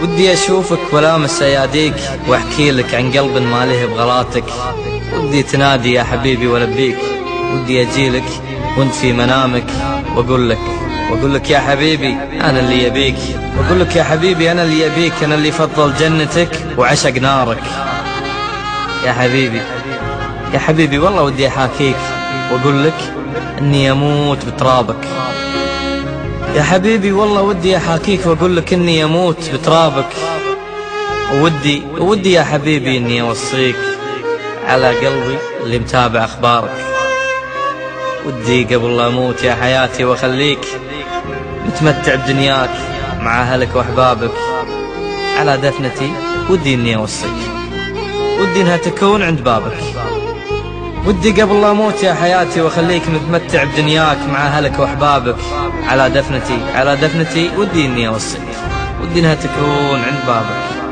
ودي أشوفك ولامس أياديك وأحكي لك عن قلب ما له بغلاتك. ودي تنادي يا حبيبي ولبيك، ودي أجيلك وانت في منامك وأقول لك يا حبيبي أنا اللي يبيك، وأقول لك يا حبيبي أنا اللي يبيك، أنا اللي فضل جنتك وعشق نارك. يا حبيبي يا حبيبي والله ودي أحاكيك وأقول لك إني أموت بترابك. يا حبيبي والله ودي أحاكيك وأقول لك إني أموت بترابك. ودي يا حبيبي إني أوصيك على قلبي اللي متابع أخبارك. ودي قبل لا أموت يا حياتي وأخليك متمتع بدنياك مع أهلك وأحبابك. على دفنتي ودي إني أوصيك، ودي إنها تكون عند بابك. ودي قبل لا أموت يا حياتي وأخليك متمتع بدنياك مع أهلك وأحبابك. على دفنتي ودي إني أوصيك، ودي إنها تكون عند بابك.